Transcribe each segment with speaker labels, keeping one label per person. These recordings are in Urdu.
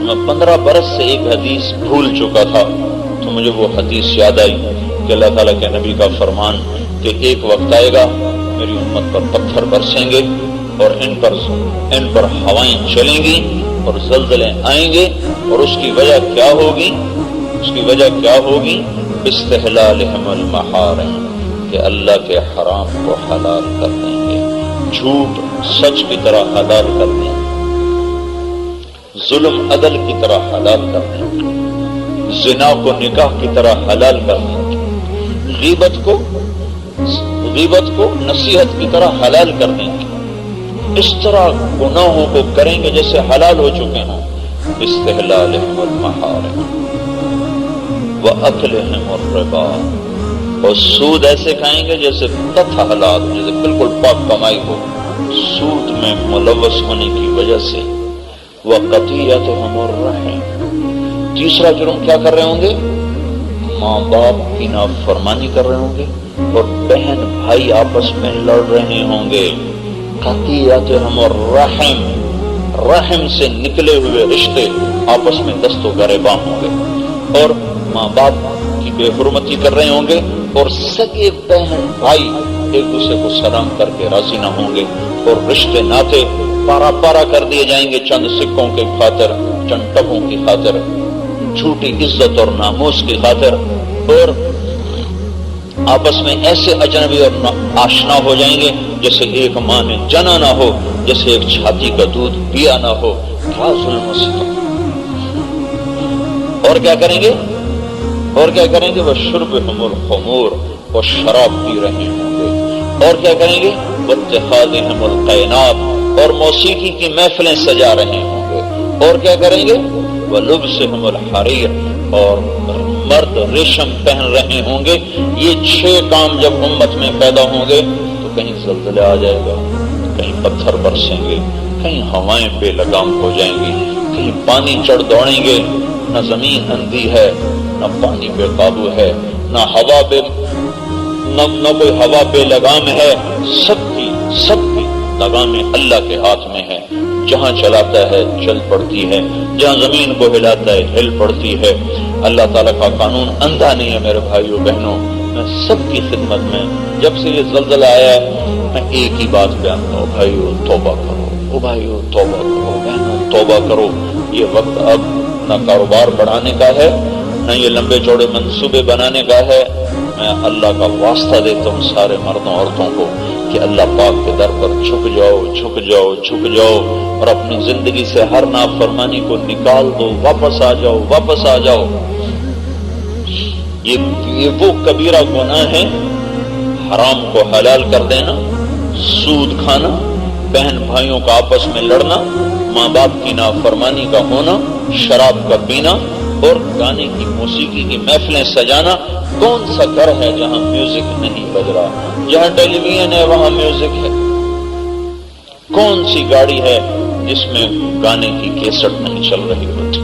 Speaker 1: میں 15 برس سے ایک حدیث بھول چکا تھا، تو مجھے وہ حدیث یاد آئی کہ اللہ تعالیٰ کے نبی کا فرمان کہ ایک وقت آئے گا میری امت پر پتھر برسیں گے اور ان پر ہوائیں چلیں گی اور زلزلے آئیں گے، اور اس کی وجہ کیا ہوگی؟ اس کی وجہ کیا ہوگی؟ استحلالہم المحارم، کہ اللہ کے حرام کو حلال کر دیں گے، جھوٹ سچ کی طرح حلال کر دیں گے، ظلم عدل کی طرح حلال کر دیں گے، زنا کو نکاح کی طرح حلال کر دیں گے، غیبت کو نصیحت کی طرح حلال کر دیں گے، اس طرح گناہوں کو کریں گے جیسے حلال ہو چکے ہوں۔ استحلالہم المحارم وَأَكْلِهِمُ الرِّبَا، اور سود ایسے کھائیں گے جیسے تتھا حلال، جیسے بالکل پاک کمائی ہو، سود میں ملوث ہونے کی وجہ سے۔ وَقَطِيعَتُهُمُ الرَّحِمِ، تیسرا جرم کیا کر رہے ہوں گے؟ ماں باپ کی نافرمانی کر رہے ہوں گے اور بہن بھائی آپس میں لڑ رہے ہوں گے۔ قطیعتہم الرحم، رحم سے نکلے ہوئے رشتے آپس میں دست و گریباں ہوں گے، اور ماں باپ کی بے حرمتی کر رہے ہوں گے، اور سگے بہن بھائی ایک دوسرے کو سلام کر کے راضی نہ ہوں گے، اور رشتے ناطے پارا پارا کر دیے جائیں گے چند سکوں کی خاطر، چند ٹکوں کی خاطر، جھوٹی عزت اور ناموس کی خاطر، اور آپس میں ایسے اجنبی اور آشنا ہو جائیں گے جیسے ایک ماں نے جنا نہ ہو، جیسے ایک چھاتی کا دودھ پیا نہ ہو۔ کیا ظلم و ستم! اور کیا کریں گے؟ اور کیا کریں گے؟ وَشُرْبِهُمُ الْخُمُورِ، اور شراب پی رہے ہوں گے۔ اور کیا کریں گے؟ وَاتِّخَاذِهِمُ الْقَيْنَاتِ، اور موسیقی کی محفلیں سجا رہے ہوں گے۔ اور کیا کریں گے؟ وَلُبْسِهِمُ الْحَرِيرِ، اور مرد ریشم پہن رہے ہوں گے۔ یہ 6 کام جب امت میں پیدا ہوں گے تو کہیں زلزلہ آ جائے گا، کہیں پتھر برسیں گے، کہیں ہوائیں بے لگام ہو جائیں گی، کہیں پانی چڑھ دوڑیں گے، نہ زمین اندھی ہے، نہ پانی بے قابو ہے، نہ کوئی ہوا بے لگام ہے، سب کی لگامیں اللہ کے ہاتھ میں ہے۔ جہاں چلاتا ہے چل پڑتی ہے، جہاں زمین کو ہلاتا ہے ہل پڑتی ہے۔ اللہ تعالیٰ کا قانون اندھا نہیں ہے میرے بھائیوں بہنوں۔ میں سب کی خدمت میں جب سے یہ زلزلہ آیا ہے میں ایک ہی بات بیان کروں، بھائیو توبہ کرو، او بھائیو توبہ کرو، بہنوں توبہ کرو۔ یہ وقت اب نہ کاروبار بڑھانے کا ہے، نہ یہ لمبے چوڑے منصوبے بنانے کا ہے۔ میں اللہ کا واسطہ دیتا ہوں سارے مردوں عورتوں کو کہ اللہ پاک کے در پر جھک جاؤ اور اپنی زندگی سے ہر نافرمانی کو نکال دو، واپس آ جاؤ۔ یہ وہ کبیرہ گناہ ہے، حرام کو حلال کر دینا، سود کھانا، بہن بھائیوں کا آپس میں لڑنا، ماں باپ کی نافرمانی کا ہونا، شراب کا پینا، اور گانے کی موسیقی کی محفلیں سجانا۔ کون سا گھر ہے جہاں میوزک نہیں بج رہا؟ جہاں ٹیلی ویژن ہے وہاں میوزک ہے۔ کون سی گاڑی ہے جس میں گانے کی کیسٹ نہیں چل رہی ہوتی؟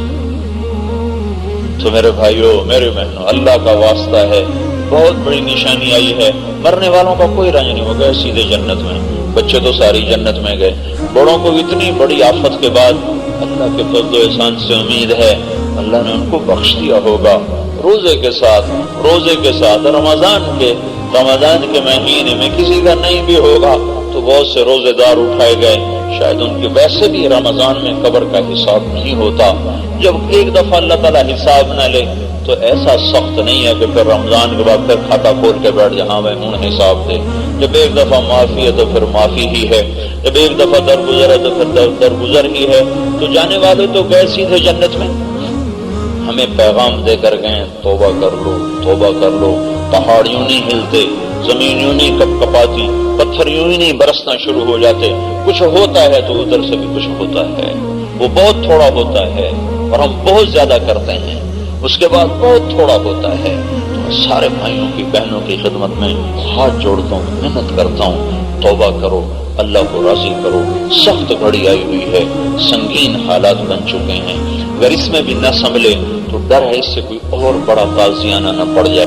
Speaker 1: تو میرے بھائیوں میرے بہنوں اللہ کا واسطہ ہے، بہت بڑی نشانی آئی ہے۔ مرنے والوں کا کوئی رنج نہیں ہو گیا، سیدھے جنت میں۔ بچے تو ساری جنت میں گئے، بڑوں کو اتنی بڑی آفت کے بعد اللہ کے فضل و احسان سے امید ہے اللہ نے ان کو بخش دیا ہوگا روزے کے ساتھ رمضان کے مہینے میں۔ کسی کا نہیں بھی ہوگا تو بہت سے روزے دار اٹھائے گئے، شاید ان کے ویسے بھی رمضان میں قبر کا حساب نہیں ہوتا۔ جب ایک دفعہ اللہ تعالیٰ حساب نہ لے تو ایسا سخت نہیں ہے کہ پھر رمضان کے بعد پھر کھاتا کھول کے بیٹھ جہاں میں ہوں حساب دے۔ جب ایک دفعہ معافی ہے تو پھر معافی ہی ہے، جب ایک دفعہ درگزر ہے تو پھر درگزر ہی ہے۔ تو جانے والے تو گئے سیدھے جنت میں، ہمیں پیغام دے کر گئے توبہ کر لو۔ پہاڑ یوں نہیں ہلتے، زمین یوں نہیں کپاتی، پتھر یوں ہی نہیں برسنا شروع ہو جاتے۔ کچھ ہوتا ہے تو ادھر سے بھی کچھ ہوتا ہے، وہ بہت تھوڑا ہوتا ہے اور ہم بہت زیادہ کرتے ہیں، اس کے بعد بہت تھوڑا ہوتا ہے۔ تو میں سارے بھائیوں کی بہنوں کی خدمت میں ہاتھ جوڑتا ہوں، محنت کرتا ہوں، توبہ کرو، اللہ کو راضی کرو۔ سخت گھڑی آئی ہوئی ہے، سنگین حالات بن چکے ہیں، اگر اس میں بھی نہ سنبھلے تو ڈر ہے اس سے کوئی اور بڑا تازیانہ نہ پڑ جائے۔